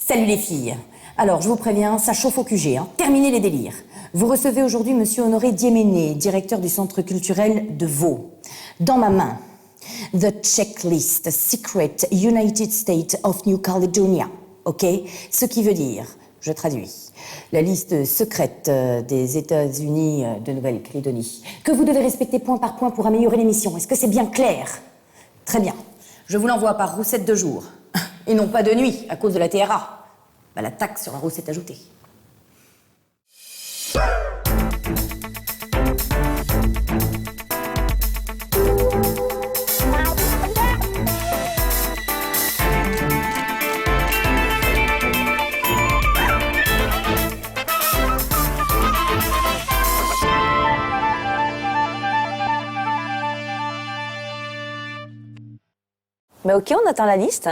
Salut les filles. Alors, je vous préviens, ça chauffe au QG, hein. Terminez les délires. Vous recevez aujourd'hui Monsieur Honoré Diéméné, directeur du Centre culturel de Vaud. Dans ma main, The Checklist Secret United States of New Caledonia. Ok? Ce qui veut dire, je traduis, la liste secrète des États-Unis de Nouvelle-Calédonie, que vous devez respecter point par point pour améliorer l'émission. Est-ce que c'est bien clair? Très bien. Je vous l'envoie par roussette de jour. Et non pas de nuit, à cause de la TRA. Bah, la taxe sur la roussette ajoutée. Bah ok, on attend la liste.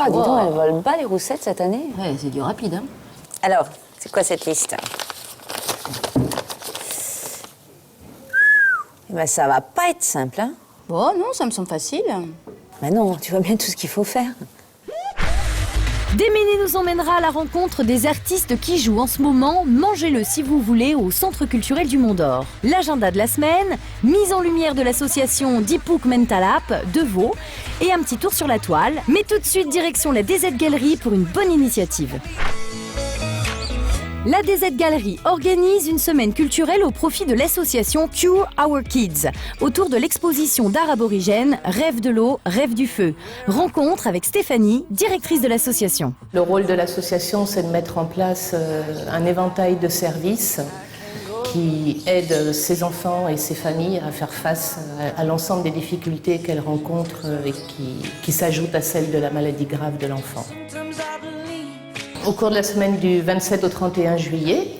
Ah, dis donc, elles volent bas les roussettes cette année. Ouais, c'est du rapide, hein. Alors, c'est quoi cette liste? Eh ben, ça va pas être simple, hein. Oh non, ça me semble facile. Bah non, tu vois bien tout ce qu'il faut faire. Diéméné nous emmènera à la rencontre des artistes qui jouent en ce moment Mangez-le si vous voulez au Centre culturel du Mont d'Or. L'agenda de la semaine, mise en lumière de l'association Dipouk Mental App de Vaud et un petit tour sur la toile. Mais tout de suite, direction la DZ Galerie pour une bonne initiative. La DZ Galerie organise une semaine culturelle au profit de l'association Cure Our Kids, autour de l'exposition d'art aborigène Rêve de l'eau, rêve du feu. Rencontre avec Stéphanie, directrice de l'association. Le rôle de l'association, c'est de mettre en place un éventail de services qui aident ces enfants et ces familles à faire face à l'ensemble des difficultés qu'elles rencontrent et qui s'ajoutent à celles de la maladie grave de l'enfant. Au cours de la semaine du 27 au 31 juillet,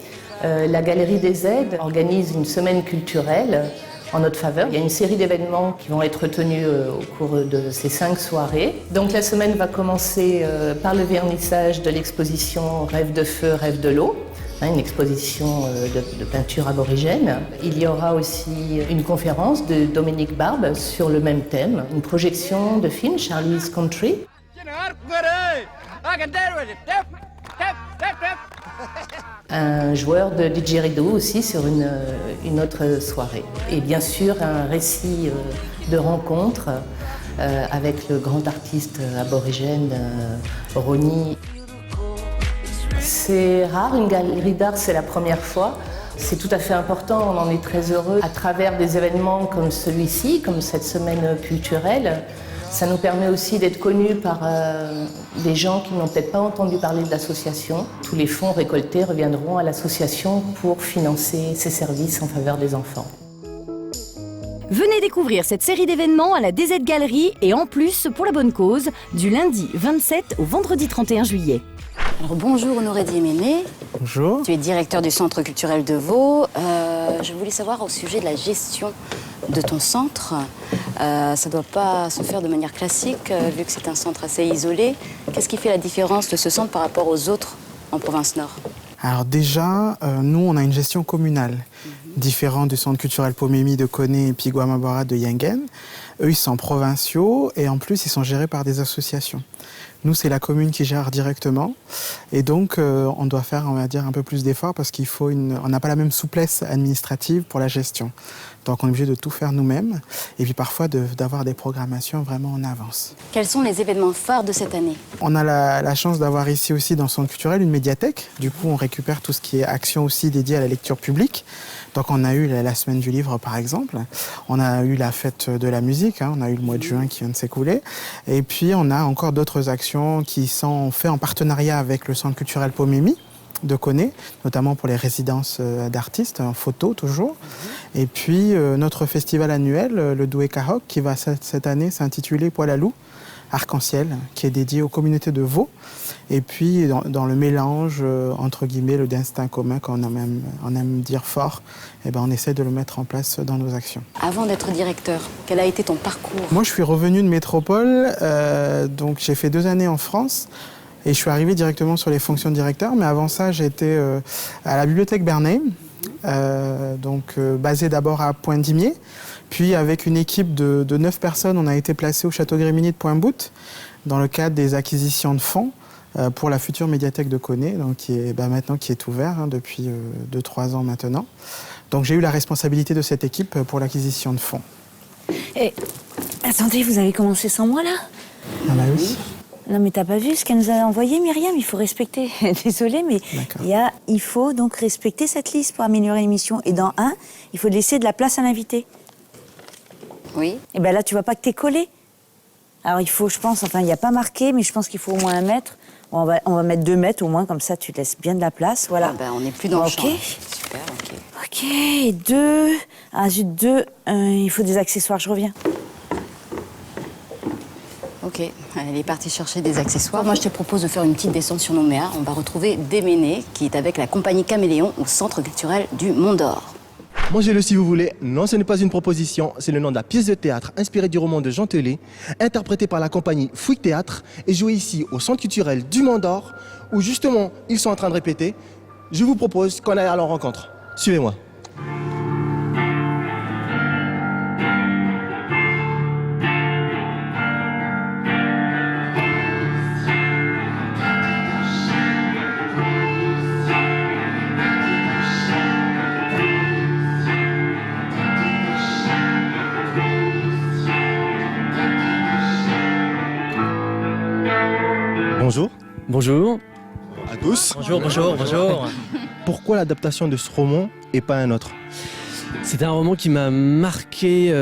la Galerie des Aides organise une semaine culturelle en notre faveur. Il y a une série d'événements qui vont être tenus au cours de ces 5 soirées. Donc la semaine va commencer par le vernissage de l'exposition Rêve de feu, rêve de l'eau, une exposition de peinture aborigène. Il y aura aussi une conférence de Dominique Barbe sur le même thème, une projection de film Charlie's Country. Un joueur de didgeridoo aussi sur une autre soirée. Et bien sûr, un récit de rencontre avec le grand artiste aborigène Ronnie. C'est rare, une galerie d'art, c'est la première fois. C'est tout à fait important, on en est très heureux. À travers des événements comme celui-ci, comme cette semaine culturelle, ça nous permet aussi d'être connus par des gens qui n'ont peut-être pas entendu parler de l'association. Tous les fonds récoltés reviendront à l'association pour financer ses services en faveur des enfants. Venez découvrir cette série d'événements à la DZ Galerie et en plus pour la bonne cause, du lundi 27 au vendredi 31 juillet. Alors bonjour Honoré Diéméné. Bonjour. Tu es directeur du Centre culturel de Vaud. Je voulais savoir au sujet de la gestion de ton centre. Ça ne doit pas se faire de manière classique, vu que c'est un centre assez isolé. Qu'est-ce qui fait la différence de ce centre par rapport aux autres en province Nord? Alors déjà, nous, on a une gestion communale, différente du Centre culturel Pomemi de Koné et puis Guamabara de Yengen. Eux, ils sont provinciaux et en plus, ils sont gérés par des associations. Nous, c'est la commune qui gère directement. Et donc, on doit faire, on va dire, un peu plus d'efforts parce on n'a pas la même souplesse administrative pour la gestion. Donc, on est obligé de tout faire nous-mêmes. Et puis, parfois, d'avoir des programmations vraiment en avance. Quels sont les événements phares de cette année? On a la chance d'avoir ici aussi, dans le Centre culturel, une médiathèque. Du coup, on récupère tout ce qui est action aussi dédiée à la lecture publique. Donc, on a eu la semaine du livre, par exemple. On a eu la fête de la musique. On a eu le mois de juin qui vient de s'écouler. Et puis, on a encore d'autres actions qui sont faites en partenariat avec le Centre culturel Pomemi de Koné, notamment pour les résidences d'artistes, en photo toujours. Et puis, notre festival annuel, le Doué Kahok, qui va cette année s'intituler Poil à loup, Arc-en-ciel, qui est dédié aux communautés de Vaud. Et puis, dans le mélange, entre guillemets, le destin commun, qu'on on aime dire fort, eh ben, on essaie de le mettre en place dans nos actions. Avant d'être directeur, quel a été ton parcours? Moi, je suis revenu de métropole, donc j'ai fait 2 années en France. Et je suis arrivé directement sur les fonctions de directeur. Mais avant ça, j'étais à la bibliothèque Bernheim, basée d'abord à Pointe-d'Imier. Puis avec une équipe de 9 personnes, on a été placé au Château Grémigny de Pointe-Boute. dans le cadre des acquisitions de fonds pour la future médiathèque de Koné, donc qui est ouvert depuis 2-3 ans maintenant. Donc j'ai eu la responsabilité de cette équipe pour l'acquisition de fonds. Et attendez, vous avez commencé sans moi là? Ah bah oui. Non mais t'as pas vu ce qu'elle nous a envoyé, Myriam? Il faut respecter. Désolée, mais il faut donc respecter cette liste pour améliorer l'émission. Et dans il faut laisser de la place à l'invité. Oui. Et bien là, tu vois pas que t'es collé. Alors il faut, je pense, il n'y a pas marqué, mais je pense qu'il faut au moins 1 mètre. On va mettre 2 mètres au moins, comme ça tu laisses bien de la place. Voilà. On n'est plus dans le champ. Super, ok. Ok, 2. Ah, zut, 2. Il faut des accessoires, je reviens. Ok, elle est partie chercher des accessoires. Moi, je te propose de faire une petite descente sur Nouméa. On va retrouver Déméné, qui est avec la compagnie Caméléon au Centre culturel du Mont d'Or. Mangez-le si vous voulez. Non, ce n'est pas une proposition. C'est le nom de la pièce de théâtre inspirée du roman de Jean Telet, interprétée par la compagnie Fouille Théâtre et jouée ici au Centre culturel du Mont d'Or, où justement, ils sont en train de répéter. Je vous propose qu'on aille à leur rencontre. Suivez-moi. Bonjour. Bonjour. À tous. Bonjour. Pourquoi l'adaptation de ce roman et pas un autre? C'est un roman qui m'a marqué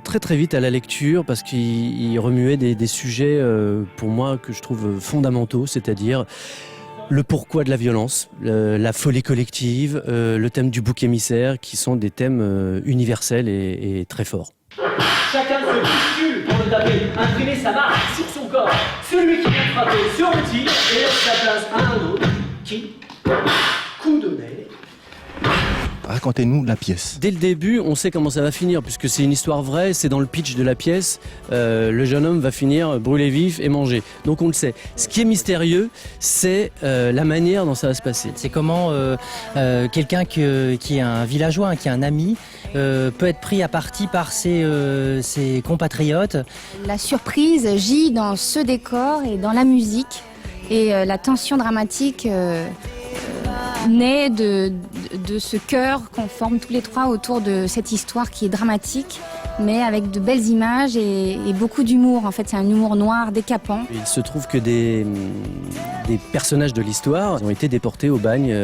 très très vite à la lecture parce qu'il remuait des sujets pour moi que je trouve fondamentaux, c'est-à-dire le pourquoi de la violence, la folie collective, le thème du bouc émissaire, qui sont des thèmes universels et très forts. Chacun se bouscule pour le taper, imprimer sa marque sur son corps. Celui qui vient frapper sur le tir et laisse sa place à un autre qui, coup de nez. Racontez-nous la pièce. Dès le début, on sait comment ça va finir, puisque c'est une histoire vraie, c'est dans le pitch de la pièce. Le jeune homme va finir brûlé vif et mangé. Donc on le sait. Ce qui est mystérieux, c'est la manière dont ça va se passer. C'est comment quelqu'un qui est un villageois, qui est un ami, peut être pris à partie par ses compatriotes. La surprise gît dans ce décor et dans la musique. Et la tension dramatique naît de ce cœur qu'on forme tous les trois autour de cette histoire qui est dramatique, mais avec de belles images et beaucoup d'humour. En fait, c'est un humour noir, décapant. Il se trouve que des personnages de l'histoire ont été déportés au bagne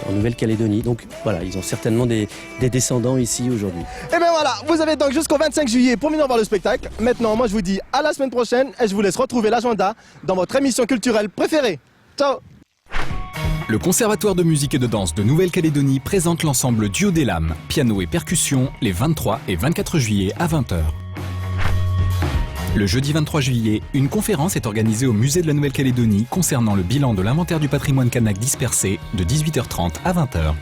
en Nouvelle-Calédonie. Donc voilà, ils ont certainement des descendants ici aujourd'hui. Et bien voilà, vous avez donc jusqu'au 25 juillet pour venir voir le spectacle. Maintenant, moi je vous dis à la semaine prochaine et je vous laisse retrouver l'agenda dans votre émission culturelle préférée. Ciao! Le Conservatoire de musique et de danse de Nouvelle-Calédonie présente l'ensemble Duo des Lames, piano et percussion, les 23 et 24 juillet à 20h. Le jeudi 23 juillet, une conférence est organisée au Musée de la Nouvelle-Calédonie concernant le bilan de l'inventaire du patrimoine kanak dispersé de 18h30 à 20h.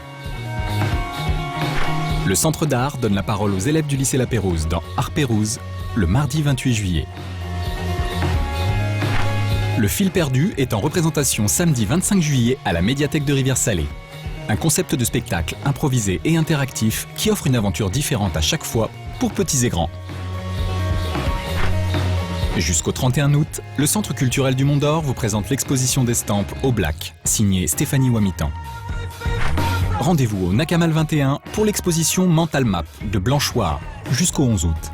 Le Centre d'art donne la parole aux élèves du lycée La Pérouse dans Art Pérouse, le mardi 28 juillet. Le fil perdu est en représentation samedi 25 juillet à la médiathèque de Rivière-Salée. Un concept de spectacle improvisé et interactif qui offre une aventure différente à chaque fois pour petits et grands. Jusqu'au 31 août, le Centre culturel du Mont d'Or vous présente l'exposition d'estampes au Black, signée Stéphanie Wamitan. Rendez-vous au Nakamal 21 pour l'exposition Mental Map de Blanchoir jusqu'au 11 août.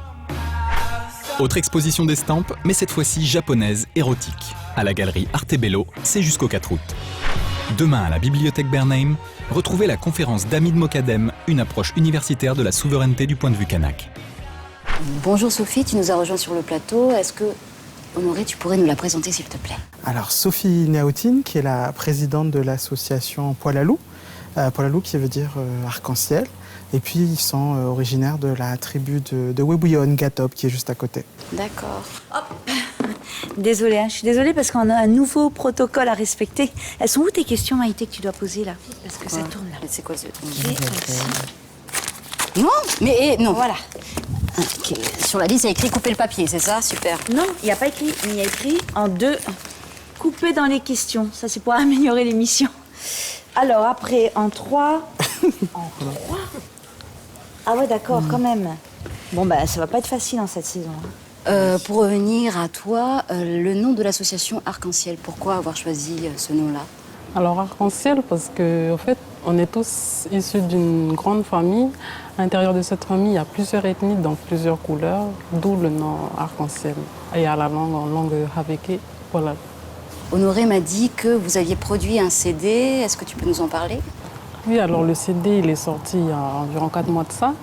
Autre exposition d'estampes, mais cette fois-ci japonaise, érotique. À la galerie Artebello, c'est jusqu'au 4 août. Demain à la bibliothèque Bernheim, retrouvez la conférence d'Hamid Mokadem, une approche universitaire de la souveraineté du point de vue kanak. Bonjour Sophie, tu nous as rejoint sur le plateau. Est-ce que, Honoré, tu pourrais nous la présenter s'il te plaît? Alors Sophie Naoutine, qui est la présidente de l'association Poil à loup. Poil à loup qui veut dire arc-en-ciel. Et puis ils sont originaires de la tribu de Webuyon, Gatop, qui est juste à côté. D'accord. Hop. Désolée, je suis désolée parce qu'on a un nouveau protocole à respecter. Elles sont où tes questions, Maïté, que tu dois poser là? Parce que ça tourne là. C'est quoi ce... Merci. Non, mais non. Voilà. Okay. Sur la liste, il y a écrit couper le papier, c'est ça? Super. Non, il n'y a pas écrit. Il y a écrit en 2. Couper dans les questions. Ça, c'est pour améliorer l'émission. Alors après, en 3. En 3. Ah ouais, d'accord, quand même. Bon, bah, ça va pas être facile en cette saison. Pour revenir à toi, le nom de l'association Arc-en-Ciel, pourquoi avoir choisi ce nom-là? Alors Arc-en-Ciel parce qu'en fait, on est tous issus d'une grande famille. À l'intérieur de cette famille, il y a plusieurs ethnies, donc plusieurs couleurs, d'où le nom Arc-en-Ciel. Et à la langue, en langue Habeke, voilà. Honoré m'a dit que vous aviez produit un CD, est-ce que tu peux nous en parler? Oui, alors le CD, il est sorti il y a environ 4 mois de ça.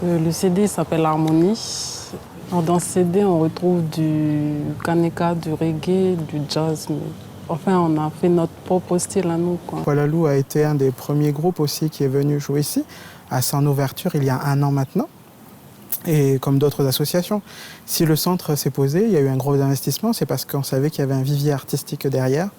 Le CD s'appelle Harmonie. Dans ce CD, on retrouve du kaneka, du reggae, du jazz. Enfin, on a fait notre propre style à nous, quoi. Kuala-Lumpur a été un des premiers groupes aussi qui est venu jouer ici, à son ouverture il y a 1 an maintenant. Et comme d'autres associations, si le centre s'est posé, il y a eu un gros investissement, c'est parce qu'on savait qu'il y avait un vivier artistique derrière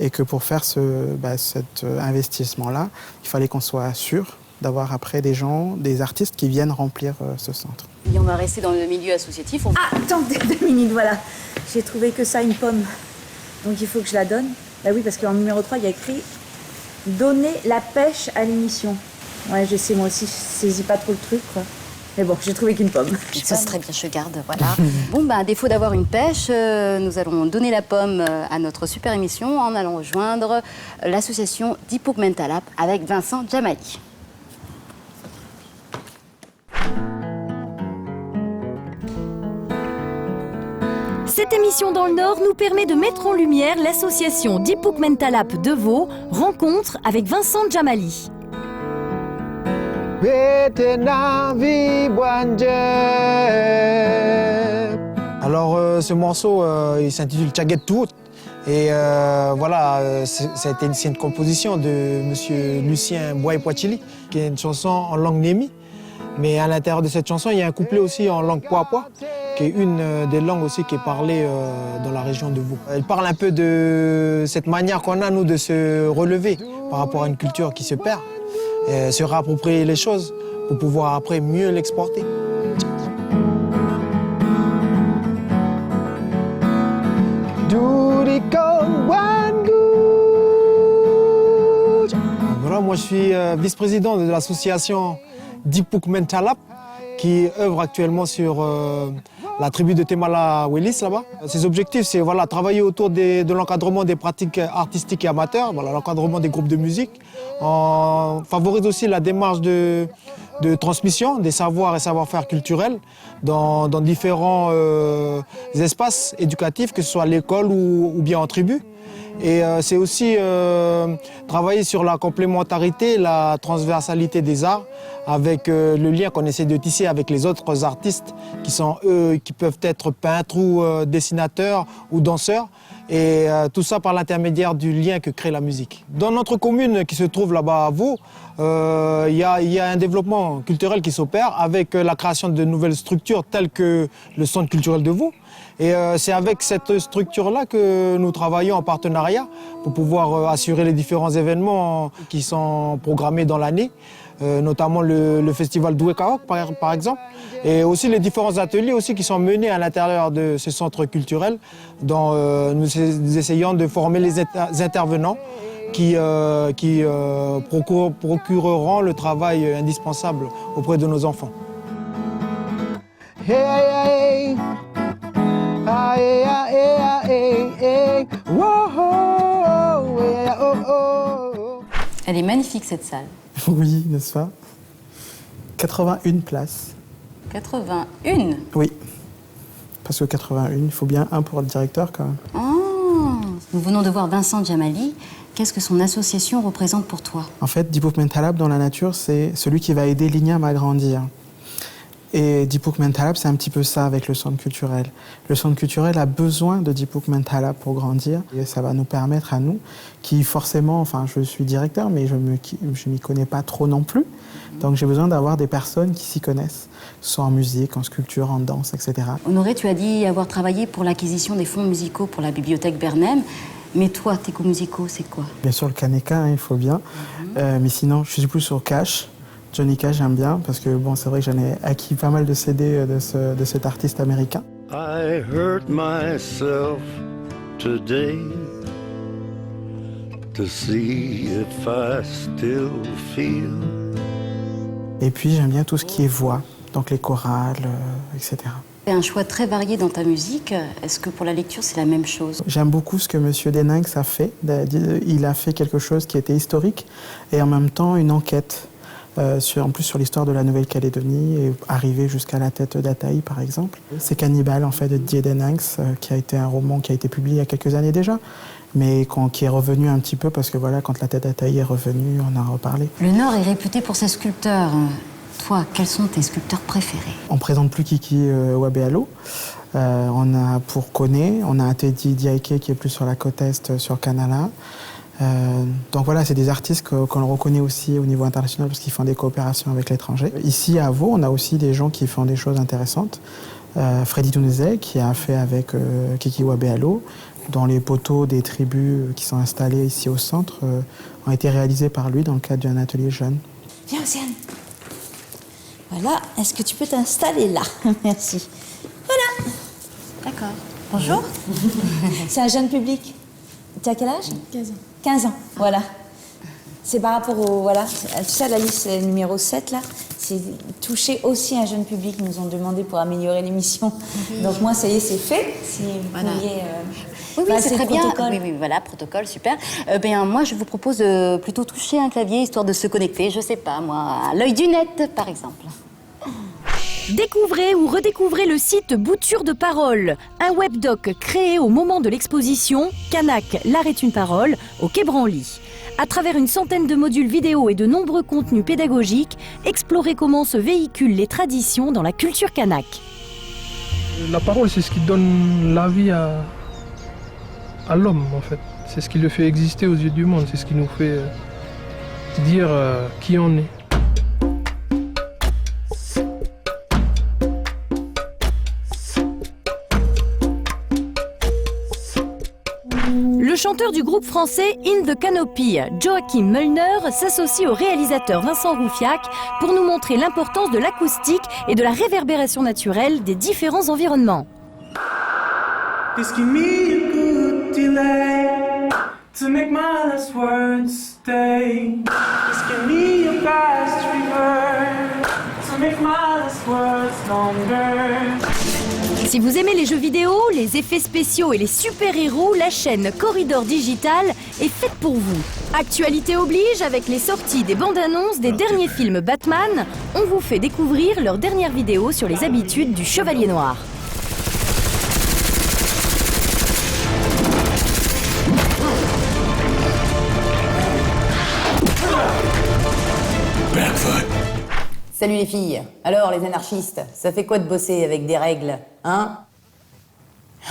et que pour faire cet investissement-là, il fallait qu'on soit sûr d'avoir après des gens, des artistes qui viennent remplir ce centre. Et on va rester dans le milieu associatif. Ah, attends 2 minutes, voilà. J'ai trouvé que ça, une pomme. Donc il faut que je la donne. Bah oui, parce qu'en numéro 3, il y a écrit « Donner la pêche à l'émission ». Ouais, je sais, moi aussi, je saisis pas trop le truc, quoi. Mais bon, j'ai trouvé qu'une pomme. Ça serait bien, je garde, voilà. Bon, à défaut d'avoir une pêche, nous allons donner la pomme à notre super émission en allant rejoindre l'association Dipuk Mental App avec Vincent Djamali. Cette émission dans le Nord nous permet de mettre en lumière l'association Dipuk Mental App de Vaud, rencontre avec Vincent Djamali. Alors ce morceau, il s'intitule Tchaget Tout. Et voilà, c'est une composition de monsieur Lucien Boy-Poachili, qui est une chanson en langue némi. Mais à l'intérieur de cette chanson, il y a un couplet aussi en langue Poa-Poa, qui est une des langues aussi qui est parlée dans la région de Vaud. Elle parle un peu de cette manière qu'on a, nous, de se relever par rapport à une culture qui se perd, et se réapproprier les choses pour pouvoir après mieux l'exporter. Voilà, moi je suis vice-président de l'association Dipuk Mental App, qui œuvre actuellement sur la tribu de Temala Willis là-bas. Ses objectifs, c'est voilà, travailler autour de l'encadrement des pratiques artistiques et amateurs, voilà, l'encadrement des groupes de musique. On favorise aussi la démarche de transmission des savoirs et savoir-faire culturels dans différents espaces éducatifs, que ce soit à l'école ou bien en tribu. Et c'est aussi travailler sur la complémentarité, la transversalité des arts, avec le lien qu'on essaie de tisser avec les autres artistes qui sont eux, qui peuvent être peintres ou dessinateurs ou danseurs. Et tout ça par l'intermédiaire du lien que crée la musique. Dans notre commune qui se trouve là-bas à Vaud, il y a un développement culturel qui s'opère avec la création de nouvelles structures telles que le Centre culturel de Vaud. Et c'est avec cette structure-là que nous travaillons en partenariat pour pouvoir assurer les différents événements qui sont programmés dans l'année, notamment le festival Doué Kaok par exemple, et aussi les différents ateliers aussi qui sont menés à l'intérieur de ce centre culturel, dont nous essayons de former les intervenants qui procureront le travail indispensable auprès de nos enfants. Hey, hey, hey. Elle est magnifique cette salle. Oui, n'est-ce pas? 81 places. 81? Oui. Parce que 81, il faut bien un pour le directeur quand même. Oh, nous venons de voir Vincent Djamali. Qu'est-ce que son association représente pour toi? En fait, Dipuk Mental App dans la nature, c'est celui qui va aider l'INIAM à grandir. Et Dipuk Mental App, c'est un petit peu ça avec le centre culturel. Le centre culturel a besoin de Dipuk Mental App pour grandir. Et ça va nous permettre à nous, qui forcément, enfin je suis directeur, mais je m'y connais pas trop non plus. Donc j'ai besoin d'avoir des personnes qui s'y connaissent, soit en musique, en sculpture, en danse, etc. Honoré, tu as dit avoir travaillé pour l'acquisition des fonds musicaux pour la bibliothèque Bernheim. Mais toi, tes goûts musicaux, c'est quoi? Bien sûr, le kaneka, hein, il faut bien. Mais sinon, je suis plus sur Cash. Johnny Cash, j'aime bien, parce que bon, c'est vrai que j'en ai acquis pas mal de CD de cet artiste américain. I hurt myself today to see if I still feel. Et puis j'aime bien tout ce qui est voix, donc les chorales, etc. Tu as un choix très varié dans ta musique. Est-ce que pour la lecture, c'est la même chose? J'aime beaucoup ce que M. Deninx a fait. Il a fait quelque chose qui était historique et en même temps une enquête. En plus sur l'histoire de la Nouvelle-Calédonie et arriver jusqu'à la tête d'Ataï par exemple. C'est Cannibal en fait de Didier Deninx qui a été un roman qui a été publié il y a quelques années déjà, mais qui est revenu un petit peu parce que voilà, quand la tête d'Ataï est revenue, on en a reparlé. Le Nord est réputé pour ses sculpteurs. Toi, quels sont tes sculpteurs préférés? On présente plus Kiki Wabealo. On a pour Koné, on a Teddy Diaike qui est plus sur la côte est, sur Kanala. Donc voilà, c'est des artistes qu'on reconnaît aussi au niveau international parce qu'ils font des coopérations avec l'étranger. Ici à Vaud, on a aussi des gens qui font des choses intéressantes. Freddy Tounezé qui a fait avec Kiki Wabealo, dont les poteaux des tribus qui sont installés ici au centre ont été réalisés par lui dans le cadre d'un atelier jeune. Viens Océane. Voilà, est-ce que tu peux t'installer là? Merci. Voilà. D'accord. Bonjour. C'est un jeune public. Tu as quel âge? 15 ans. 15 ans, voilà. C'est par rapport au... Voilà, tu sais, la liste numéro 7, là, c'est toucher aussi un jeune public, ils nous ont demandé pour améliorer l'émission. Donc moi, ça y est, c'est fait. Si vous pouviez... Oui, c'est très bien. Protocole. Oui, voilà, protocole, super. Moi, je vous propose plutôt toucher un clavier, histoire de se connecter, je sais pas, moi, à l'œil du net, par exemple. Découvrez ou redécouvrez le site Bouture de Parole, un webdoc créé au moment de l'exposition Kanak, l'art est une parole, au Quai Branly. À travers une centaine de modules vidéo et de nombreux contenus pédagogiques, explorez comment se véhiculent les traditions dans la culture kanak. La parole, c'est ce qui donne la vie à l'homme, en fait. C'est ce qui le fait exister aux yeux du monde, c'est ce qui nous fait dire qui on est. Le chanteur du groupe français In the Canopy, Joachim Müllner, s'associe au réalisateur Vincent Roufiac pour nous montrer l'importance de l'acoustique et de la réverbération naturelle des différents environnements. Just give me a good delay to make my last words stay. Just give me a fast reverse to make my last words longer. Si vous aimez les jeux vidéo, les effets spéciaux et les super-héros, la chaîne Corridor Digital est faite pour vous. Actualité oblige, avec les sorties des bandes-annonces des derniers films Batman, on vous fait découvrir leurs dernières vidéos sur les habitudes du Chevalier Noir. Salut les filles. Alors les anarchistes, ça fait quoi de bosser avec des règles, hein?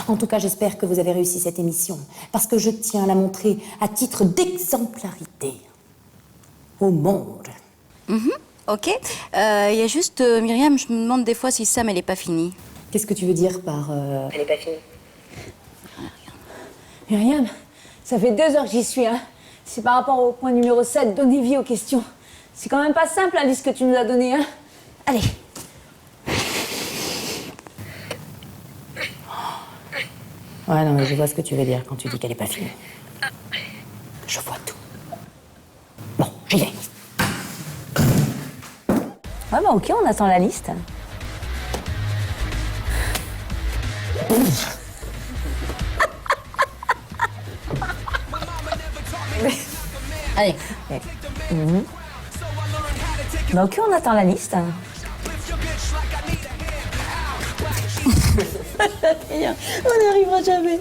En tout cas, j'espère que vous avez réussi cette émission, parce que je tiens à la montrer à titre d'exemplarité au monde. Ok. Il y a juste Myriam, je me demande des fois si Sam, elle est pas finie. Qu'est-ce que tu veux dire par... Elle est pas finie? Myriam, ça fait 2 heures que j'y suis, hein. C'est par rapport au point numéro 7, donner vie aux questions. C'est quand même pas simple, la liste que tu nous as donnée, hein. Allez. Ouais, non, mais je vois ce que tu veux dire quand tu dis qu'elle est pas finie. Je vois tout. Bon, j'y vais. Ouais, bah ok, on attend la liste. Allez. Bah ok, on attend la liste. On n'y arrivera jamais.